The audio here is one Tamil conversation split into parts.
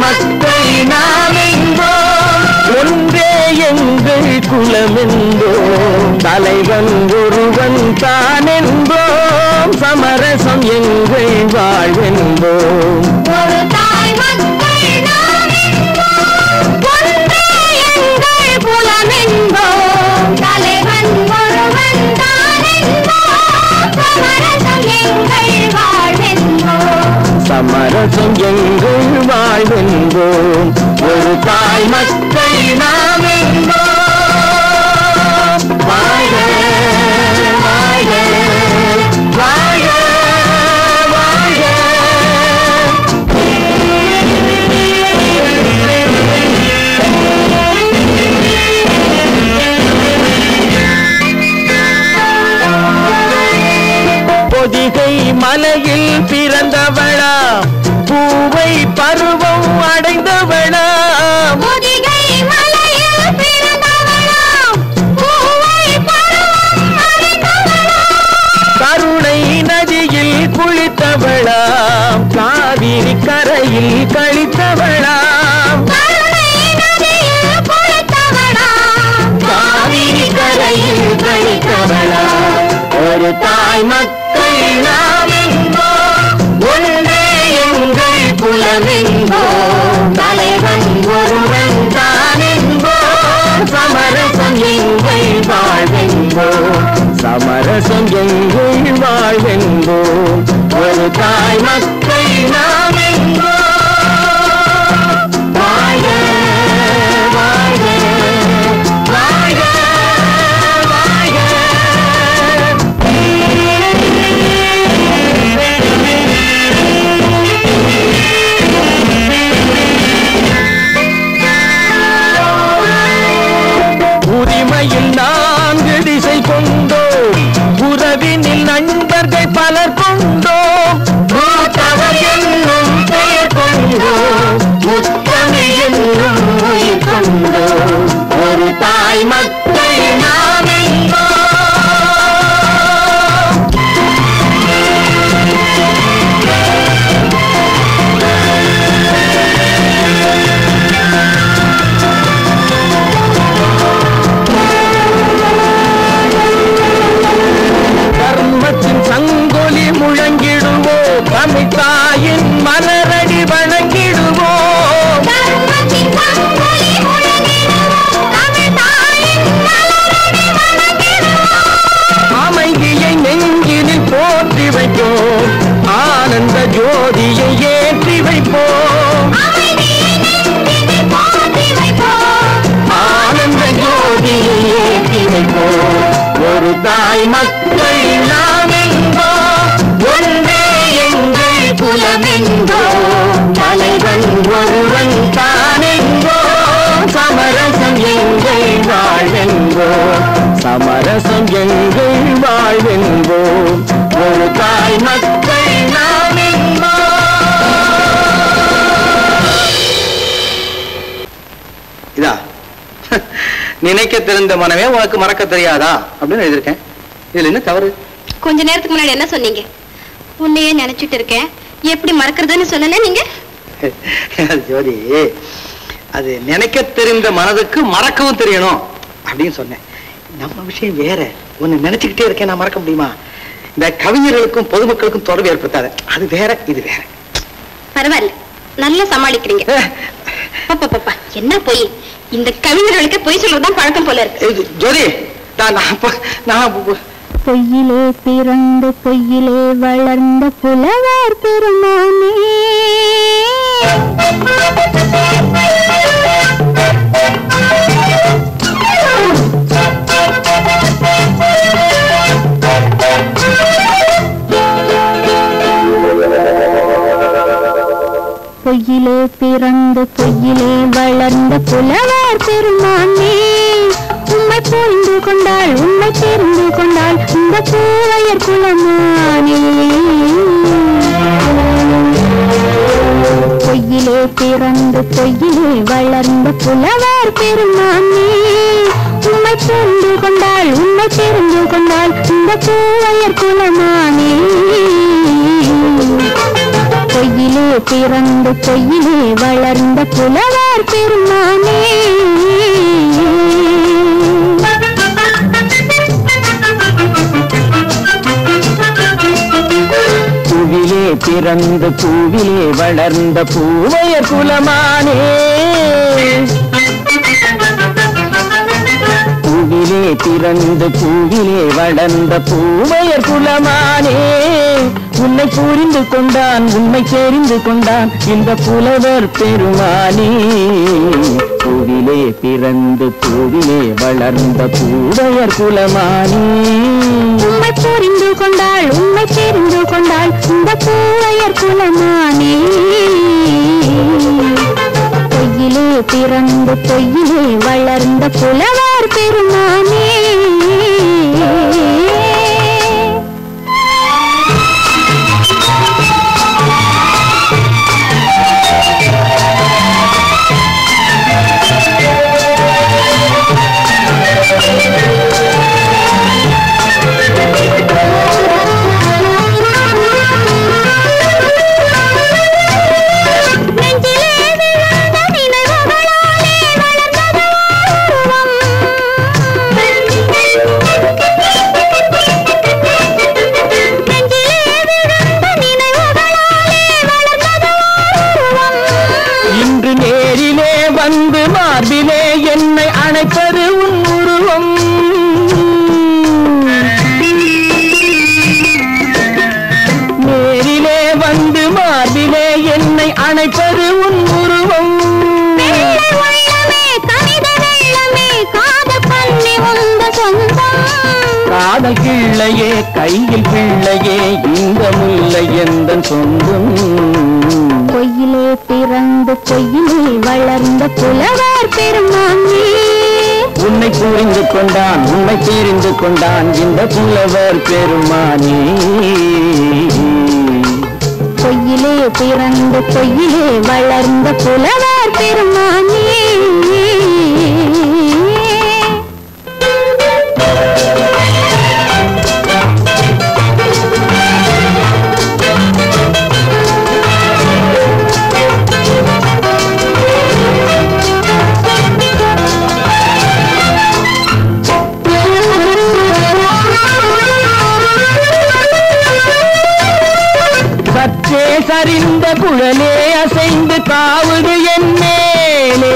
மக்கள் நாம் என்போம், ஒன்றே எங்கள் குலம் என்போம், தலைவன் ஒருவன் தான் என்போம், சமரசம் எங்கள் வாழ்வென்போம். ஒரு தாய் மக்கள் நாம் என்போம், ஒன்றே எங்கள் குலம் என்போம், தலைவன் ஒருவன் தான் என்போம், சமரசம் எங்கள் வாழ்வென்போம். சமரசம் எங்கள் வாழ்வென்போம், ஒரு தாய் மக்கள் நாம் என்போம். வாழ்க வாழ்க வாழ்க வாழ்க. பொதிகை மலையில் பிறந்தவளா, பூவை பருவம் அடைந்தவளா, பொதிகை மலையில் பிறந்தவளா, பூவை பருவம் அடைந்தவளா, கருணை நதியில் குளித்தவளா, காவிரி கரையில் கழித்தவளா, கருணை நதியில் குளித்தவளா, காவிரி கரையில் கழித்தவளா. ஒரு தாய் மக்கள் நாம் என்போம், ஒன்றே எங்கள் குலம் என்போம், தலைவன் ஒருவன் தான் என்போம், சமரசம் எங்கள் வாழ்வென்போம், சமரசம் எங்கள் வாழ்வென்போம், ஒரு தாய் மக்கள் நாம் என்போம். வாழ்க வாழ்க வாழ்க வாழ்க. உரிமையில் 4 திசை கொண்டோம், உறவினில் நண்பர்கள் பலர் கொண்டோம், மூத்தவர் என்னும் பெயர் கொண்டோம், முத்தமிழ் என்னும் உயிர் கொண்டோம், ஒரு தாய் மக்கள் நாம் என்போம். தர்மத்தின் சங்கொலி முழங்கிடுவோம், தமிழ் தாயின் மலரடி வணங்கிடுவோம், தர்மத்தின் சங்கொலி முழங்கிடுவோம், தமிழ் தாயின் மலரடி வணங்கிடுவோம், அமைதியை நெஞ்சினில் போற்றி வைப்போம், ஆனந்த ஜோதியை ஏற்றி வைப்போம், அமைதியை நெஞ்சினில் போற்றி வைப்போம், ஆனந்த ஜோதியை ஏற்றி வைப்போம், ஒரு தாய் மக்கள் நாம் என்போம், ஒன்றே எங்கள் குலம் என்போம், தலைவன் ஒருவன் தான் என்போம், சமரசம் எங்கள் வாழ்வென்போம், சமரசம் எங்கள் வாழ்வென்போம், ஒரு தாய் மக்கள் நாம் என்போம். இதா நினைக்க தெரிந்த மனமே உனக்கு மறக்க தெரியாதா அப்படின்னு எழுதியிருக்கேன். இதுல என்ன தவறு? கொஞ்ச நேரத்துக்கு முன்னாடி என்ன சொன்னீங்க? உன்னையே நினைச்சிட்டு இருக்கேன், எப்படி மறக்கிறதுன்னு சொல்லல நீங்க? ஜோதி, அது நினைக்க தெரிந்த மனதுக்கு மறக்கவும் தெரியணும் அப்படின்னு சொன்னேன். நம்ம விஷயம் வேற. உன்னை நினைச்சுக்கிட்டே இருக்கேன், நான் மறக்க முடியுமா? இந்த கவிஞர்களுக்கும் பொதுமக்களுக்கும் தொடர்பு ஏற்படுத்தாத. அது வேற, இது வேற. பரவாயில்ல, நல்லா சமாளிக்கிறீங்க. பாப்பா என்ன போய் இந்த கவிஞர்களுக்கு பொய் சொல்றதுதான் பழக்கம் போல இருக்கு. ஜோதி, பொய்யிலே பிறந்து பொய்யிலே வளர்ந்த புலவர் பெருமானே, பொய்யிலே பிறந்து பொய்யிலே வளர்ந்த புலவர் பெருமானே, உம்மை புரிந்து கொண்டால் உம்மை தெரிந்து கொண்டால் இந்த பூவையர் குலமானே. பொய்யிலே பிறந்து பொய்யிலே வளர்ந்த புலவர் பெருமானே, உம்மை புரிந்து கொண்டால் உம்மை தெரிந்து கொண்டால் இந்த பூவையர் குலமானே. பொய்யிலே பிறந்து பொய்யிலே வளர்ந்த புலவர் பெருமானே பூவிலே பிறந்து பூவிலே வளர்ந்த பூவையர் குலமானே பூவிலே பிறந்து பூவிலே வளர்ந்த பூவையர் குலமானே உன்னை புரிந்து கொண்டான் உண்மை தெரிந்து கொண்டான் இந்த புலவர் பெருமானே பூவிலே பிறந்து பூவிலே வளர்ந்த பூவையர் குலமானே உண்மை புரிந்து கொண்டாள் உண்மை தெரிந்து கொண்டாள் இந்த பூவையர் குலமானே பொய்யிலே பிறந்து பொய்யிலே வளர்ந்த புலவர் பெருமானே என்னை அணைப்பது உன் உருவம் நேரிலே வந்து மார்பிலே என்னை அணைப்பது உன் உருவம் காதல் கிள்ளையே கையில் பிள்ளையே இந்த முல்லை எந்த சொந்தம் பொய்யிலே பிறந்து பொய்யிலே வளர்ந்த புலவர் பெருமானே உன்னை புரிந்து கொண்டான் உண்மை தெரிந்து கொண்டான் இந்த புலவர் பெருமானே பொய்யிலே பிறந்து பொய்யிலே வளர்ந்த புலவர் பெருமானே சரிந்த குழலே அசைந்து தாவுது என் மேலே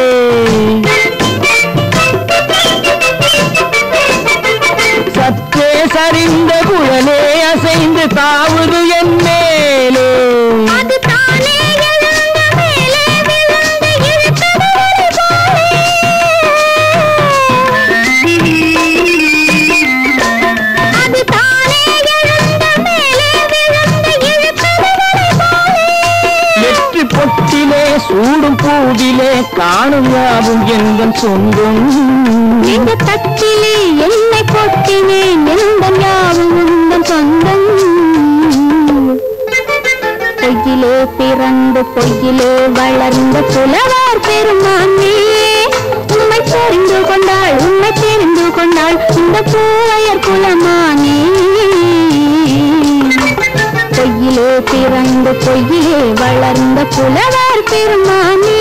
சற்றே சரிந்த குழலே அசைந்து தாவுது என் மேலே பொட்டிலே சூடும் பூவிலே காணும் யாவும் எங்கள் சொந்தம் இந்த தட்டிலே என்னை கொட்டினேன் எங்கள் யாவும் உங்கள் சொந்தம் பொய்யிலே பிறந்து பொய்யிலே வளர்ந்த புலவர் பெருமானே உண்மை தெரிந்து கொண்டாள் உண்மை தெரிந்து கொண்டாள் இந்த பூவையர் குலமானே பொய்யிலே பிறந்து பொய்யிலே வளர்ந்த புலவர் பெருமானே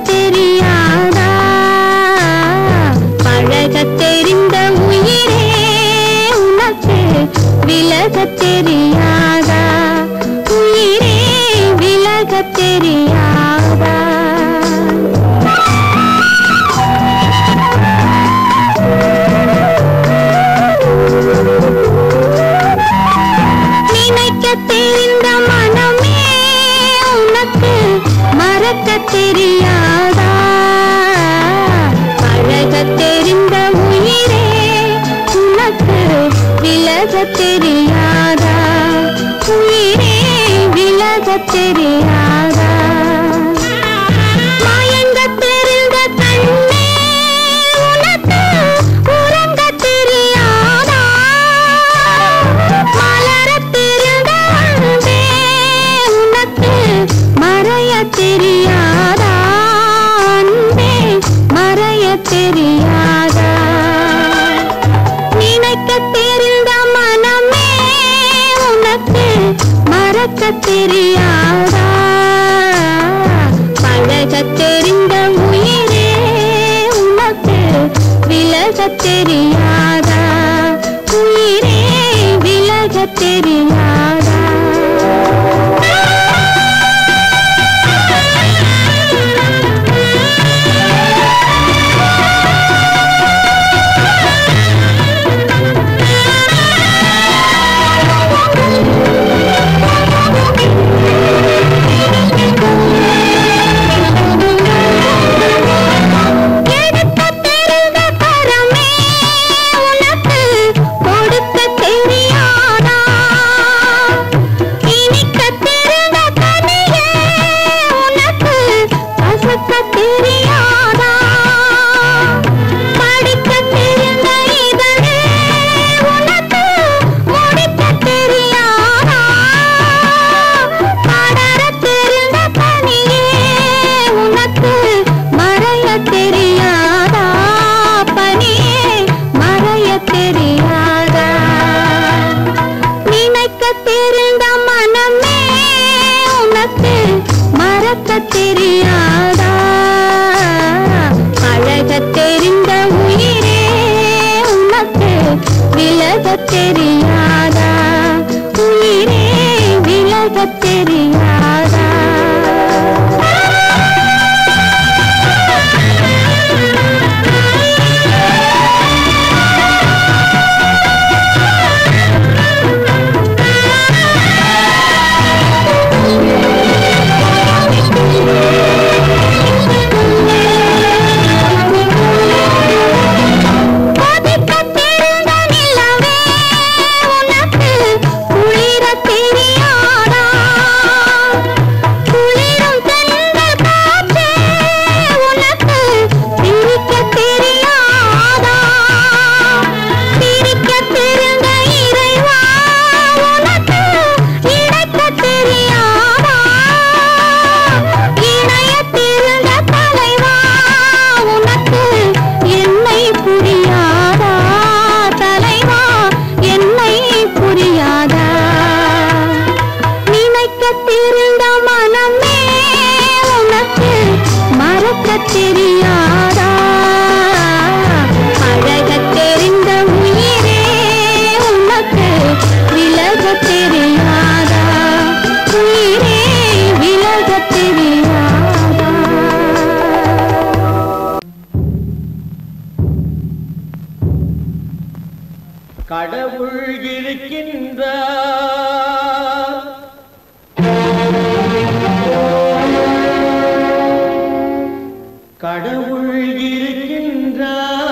தெரியாதா பழக தெரிந்த உயிரே உனக்கு விலக தெரியாதா உயிரே விலக தெரியாதா நினைக்க தெரிந்த மனமே உனக்கு மறக்க தெரியாதா பழக தெரிந்த உயிரே உனக்கு விலக தெரியாதா உயிரே விலக தெரியாதா தெரியாதா நினைக்க தெரிந்த மனமே உனக்கு மறக்க தெரியாதா பழக தெரிந்த உயிரே உனக்கு விலக தெரியாதா உயிரே விலக தெரியாதா தெரியாதா பழக தெரிந்த உயிரே உனக்கு விலக தெரியாதா உயிரே விலக தெரியாதா தெரியாதா பழக தெரிந்த உயிரே உனக்கு விலக தெரியாதா உயிரே விலக தெரியாதா கடவுள் இருக்கின்றார் கடவுள் இருக்கின்றார்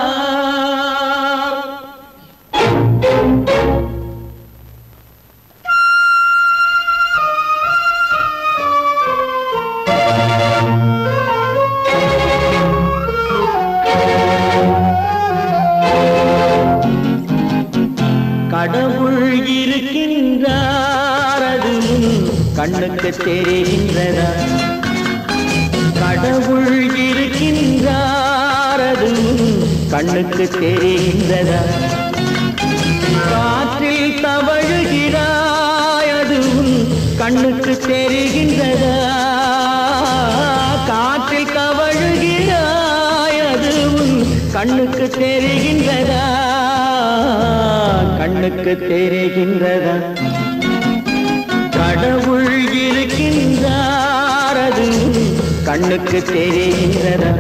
கடவுள் இருக்கின்றார் அது கண்ணுக்கு தெரிகின்றதா கடவுள் இருக்கின்றார் அது கண்ணுக்கு தெரிகின்றதா காற்றில் தவழுகிறாய் அது கண்ணுக்கு தெரிகின்றதா காற்றில் தவழுகிறாய் அது கண்ணுக்கு தெரிகின்றதா கண்ணுக்கு தெரிகின்றதா கடவுள் இருக்கின்றார் அது கண்ணுக்கு தெரிகின்றதா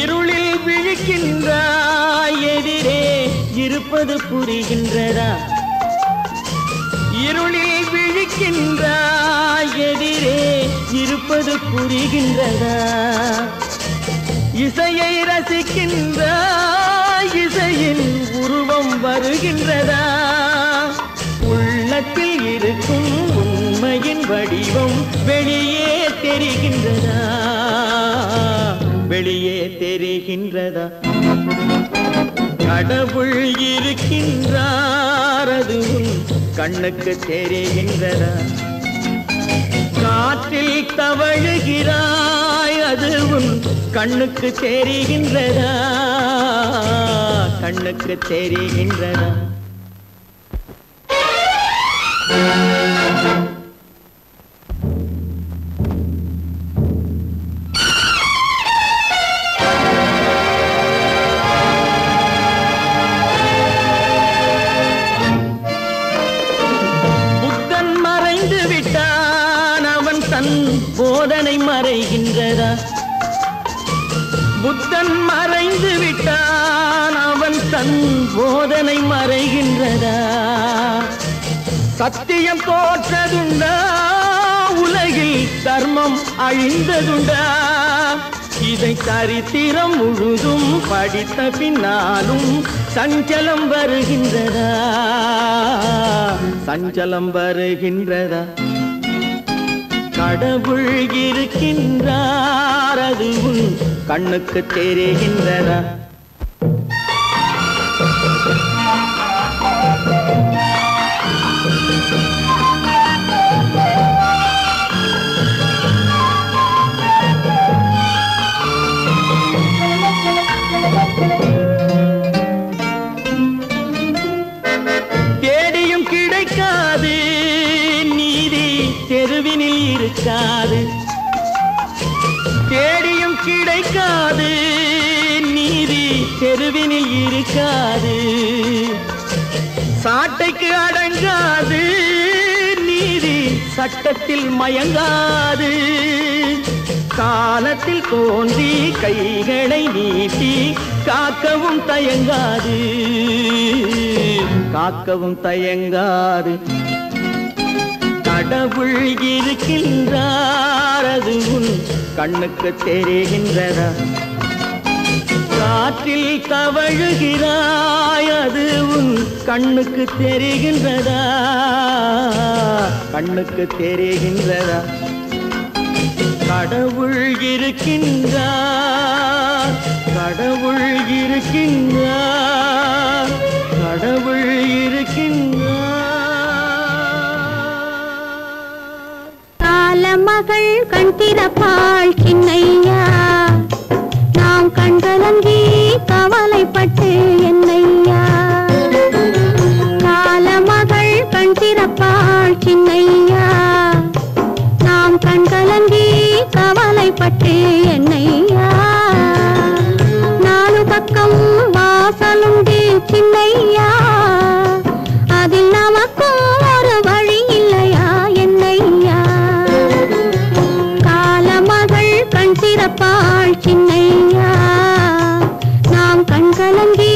இருளில் விழிக்கின்றாய் எதிரே இருப்பது புரிகின்றதா இருளில் விழிக்கின்றாய் எதிரே இருப்பது புரிகின்றதா இசையை ரசிக்கின்றாய் இசையின் உருவம் வருகின்றதா உள்ளத்தில் இருக்கும் உண்மையின் வடிவம் வெளியே தெரிகின்றதா வெளியே தெரிகின்றதா கடவுள் இருக்கின்றார் அதுவும் கண்ணுக்கு தெரிகின்றதா காற்றில் தவழுகிறாய் அதுவும் கண்ணுக்கு தெரிகின்றதா கண்ணுக்கு தெரிகின்றதா புத்தன் மறைந்து விட்டான் அவன் தன் போதனை மறைகின்றதா புத்தன் மறைந்து விட்டான் அவன் தன் போதனை மறைகின்றதா சத்தியம் தோற்றதுண்டா உலகில் தர்மம் அழிந்ததுண்டா இதை சரித்திரம் முழுதும் படித்த பின்னாலும் சஞ்சலம் வருகின்றதா சஞ்சலம் வருகின்றதா கடவுள் இருக்கின்றார் அதுவும் கண்ணுக்கு தெரிகின்றதா தேடியும் கிடைக்காது நீதி தெருவினில் இருக்காது தேடியும் கிடைக்காது நீதி தெருவினில் இருக்காது சாட்டைக்கு அடங்காது நீதி சட்டத்தில் மயங்காது காலத்தில் தோன்றி கைகளை நீட்டி காக்கவும் தயங்காது காக்கவும் தயங்காது கடவுள் இருக்கின்றார் அது உன் கண்ணுக்கு தெரிகின்றதா காற்றில் தவழுகிறாய் அது உன் கண்ணுக்கு தெரிகின்றதா கண்ணுக்கு தெரிகின்றதா கடவுள் இருக்கின்றார் கடவுள் இருக்கின்றார் கடவுள் இருக்கின்றார் காலமகள் கண் திறப்பாள் சின்னையா நாம் கண்கலங்கி கவலைப்பட்டு என்னையா காலமகள் கண் திறப்பாள் சின்னையா நாம் கண்கலங்கி கவலைப்பட்டு என்னையா நாலு பக்கம் வாசலுண்டு சின்னையா அதில் நமக்கும் ஒரு வழி இல்லையா என்னையா காலமகள் கண் திறப்பாள் சின்னையா நாம் கண்கலங்கி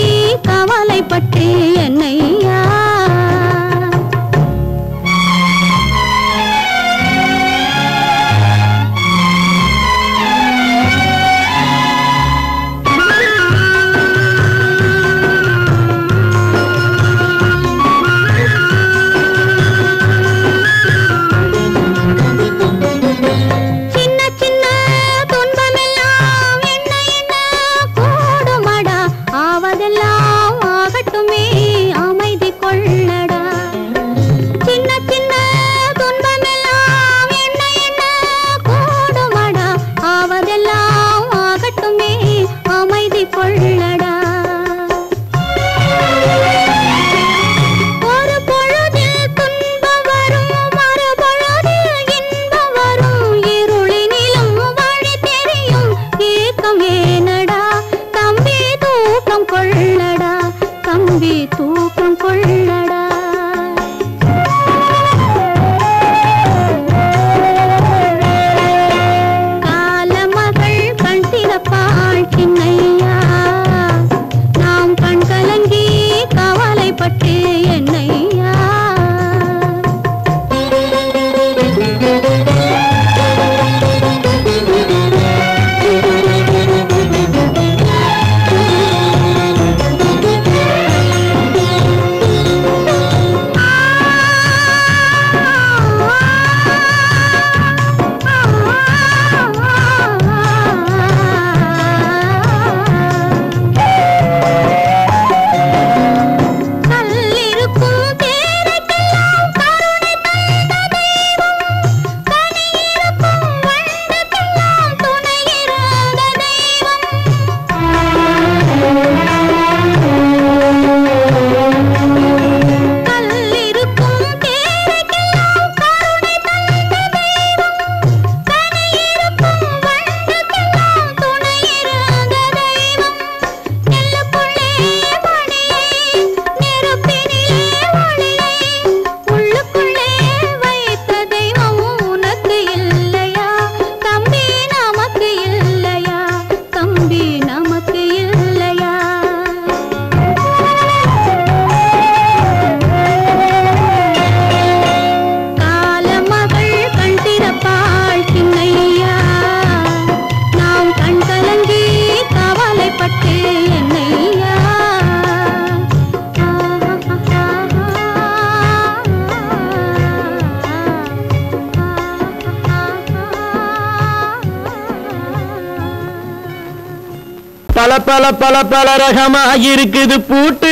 பல பல பல ரகமா இருக்குது பூட்டு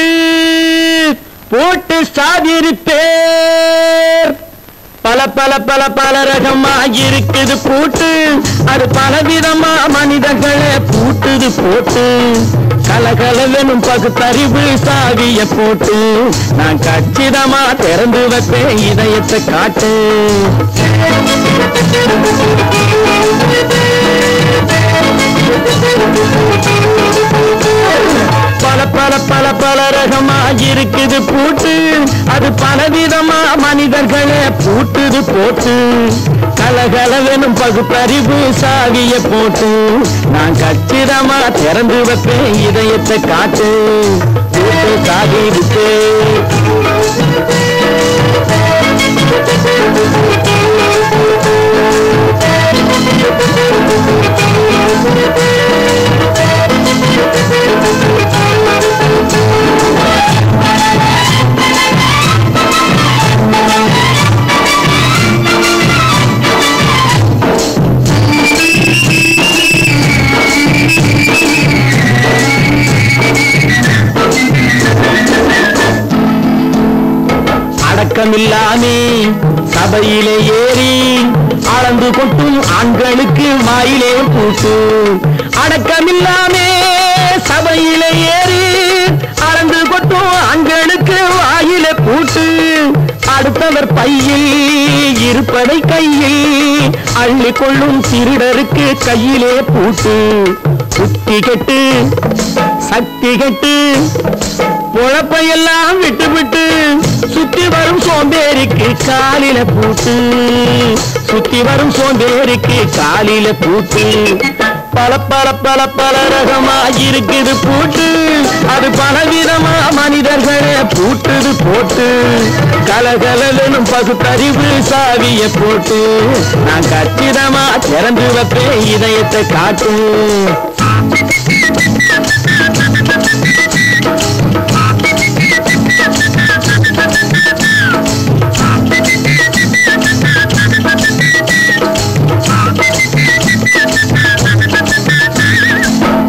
போட்டு சாதிருப்பேர். பல பல பல பல ரகமா இருக்குது பூட்டு அது பலவிதமா மனிதர்களை பூட்டுது போட்டு கலகலவெனும் பகுத்தறிவு சாவிய போட்டு நான் கச்சிதமா திறந்து வைப்பேன் இதயத்தை காட்டு. பல பல பல பல ரகமா இருக்குது பூட்டு அது பலவிதமா மனிதர்களை பூட்டுது போட்டு கலகலவெனும் பகுத்தறிவு சாவிய போட்டு நான் கச்சிதமா திறந்து வைப்பேன் இதயத்தை காட்டு. போட்டு சாதிவிட்டு அடக்கமில்லாமே சபையிலே ஏறி அளந்து கொட்டும் ஆண்களுக்கு வாயிலே பூட்டு. அடக்கமில்லாமே சபையிலே ஏறி அளந்து கொட்டும் ஆண்களுக்கு வாயிலே பூட்டு. அடுத்தவர் பையில் இருப்பதை கையில் அள்ளி கொள்ளும் திருடருக்கு கையிலே பூட்டு. புத்தி கெட்டு சக்தி கெட்டு பொழப்பையெல்லாம் விட்டு விட்டு சுத்தி வரும் சோம்பேறிக்கு காலில பூட்டு. சுத்தி வரும் சோம்பேறிக்கு காலில பூட்டு. பல பல பல பல ரகமா இருக்குது பூட்டு அது பலவிதமா மனிதர்களை பூட்டுது போட்டு கலகலனும் பகுத்தறிவு சாவிய போட்டு நான் கச்சிதமா திறந்து வைப்பேன் இதயத்தை காட்டு.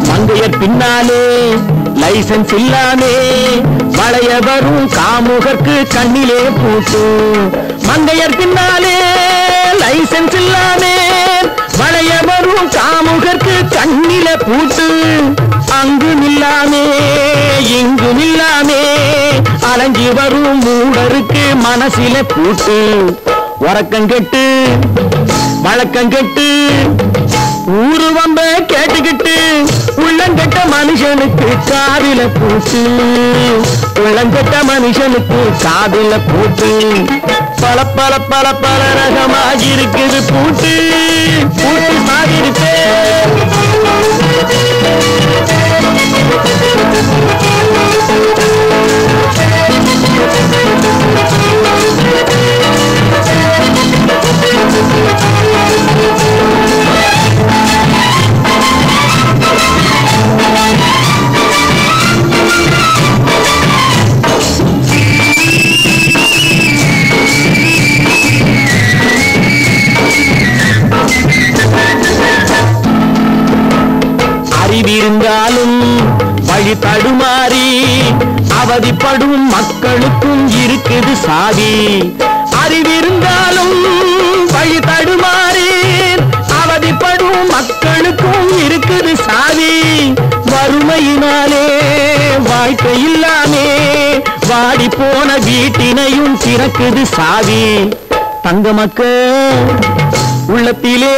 மங்கையர் பின்னாலே லைசன்ஸ் இல்லாமே வளைய வரும் காமுகர்க்கு கண்ணிலே பூட்டு. மங்கையர் பின்னாலே லைசன்ஸ் இல்லாமே வளைய வரும் காமுகர்க்கு கண்ணில பூட்டு. அங்கும் இல்லாமே இங்கும் இல்லாமே அலைஞ்சி வரும் மூடருக்கு மனசில பூட்டு. உறக்கங்கெட்டு வழக்கங்கெட்டு ஊரு வம்ப கேட்டுக்கிட்டு உள்ளங்கெட்ட மனுஷனுக்கு காதில பூட்டு. உள்ளங்கெட்ட மனுஷனுக்கு காதில பூட்டு. பல பல பல பல ரகமாக இருக்குது பூட்டு. பூட்டு சாதிருக்கு அறிவிருந்தாலும் வழி தடுமாறி அவதிப்படும் மக்களுக்கும் இருக்குது சாவி. அறிவிருந்தாலும் வழி தடுமாறி அவதிப்படும் மக்களுக்கும் இருக்குது சாவி. வறுமையினாலே வாழ்க்கை இல்லாமே வாடி போன வீட்டினையும் திறக்குது சாவி. தங்க மக்கள் உள்ளத்திலே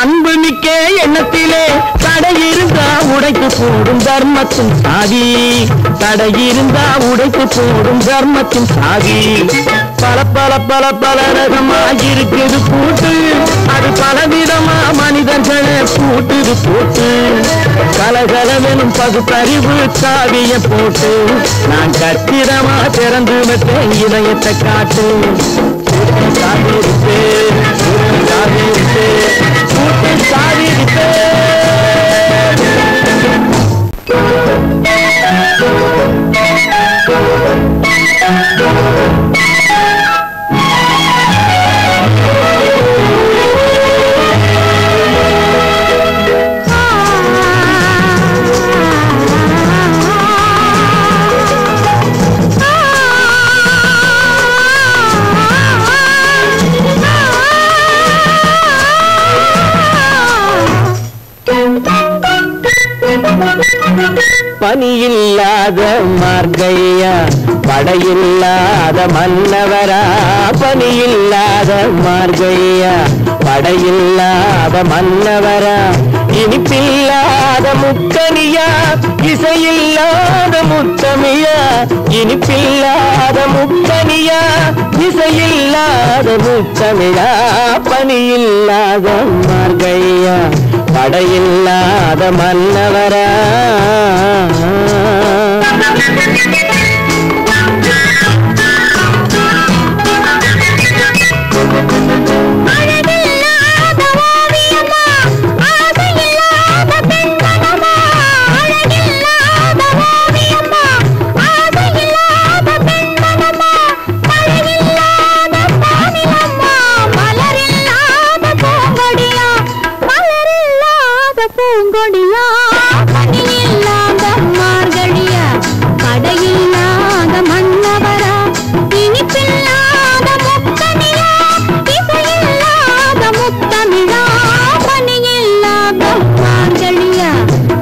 அன்பு மிக்க எண்ணத்திலே தடையிருந்தா உடைத்து போடும் தர்மத்தின் சாதி. தடையிருந்தா உடைத்து போடும் தர்மத்தின் சாதி. பல பல பல பல ரகமாக இருக்குது பூட்டு அது பலவிதமா மனிதர்களை பூட்டுது போட்டு கலகலவெனும் பகுத்தறிவு சாவிய போட்டு நான் கச்சிதமா திறந்து வைப்பேன் இதயத்தை காட்டு. சாதிருக்கு சாதிருக்கு பூட்டு சாதிருக்கு. பனியில்லாத மார்கழியா படையில்லாத மன்னவரா பனியில்லாத மார்கழியா படையில்லாத மன்னவரா இனிப்பில்லாத முக்கனியா இசையில்லாத முத்தமிழா இனிப்பில்லாத முக்கனியா இசையில்லாத முத்தமிழா பனியில்லாத மார்கழியா படையில்லாத மன்னவரா பூங்கொடியா பனியில்லாத மார்கழியா படையில்லாத மன்னவரா இனிப்பில்லாத முத்தமிழா இசையில்லாத முத்தமிழா பனியில்லாத மார்கழியா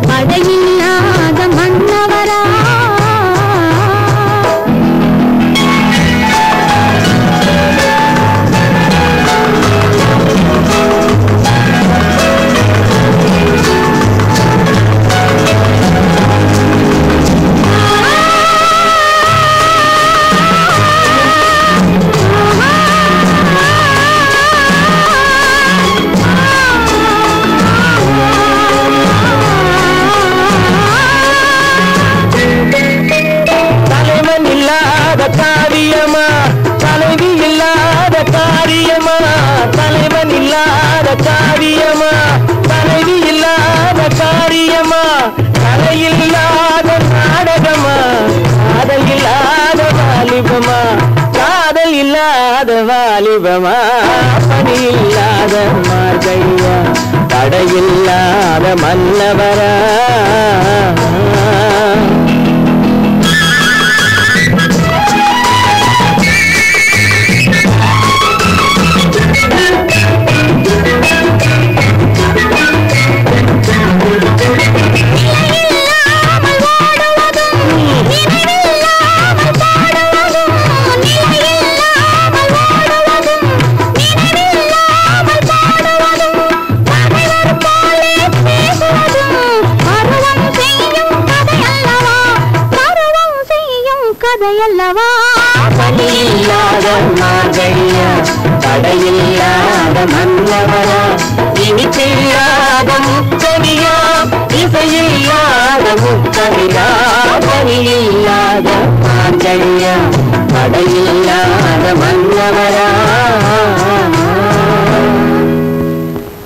படையில்லாத மன்னவரா காரியமா தலைவி இல்லாத காரியமா தலைவன் இல்லாத காரியமா தலைவி இல்லாத காரியமா கலையில்லாத நாடகமா காதல் இல்லாத வாலிபமா காதல் இல்லாத வாலிபமா பணி இல்லாத மார்கழியா தடையில்லாத மன்னவரா கதையல்லவா பனியில்லாத மார்கழியா தடையில்லாத மன்னவரா இனிப்பில்லாத முத்தமிழா இசையில்லாத முத்தமிழா பனியில்லாத மார்கழியா தடையில்லாத மன்னவரா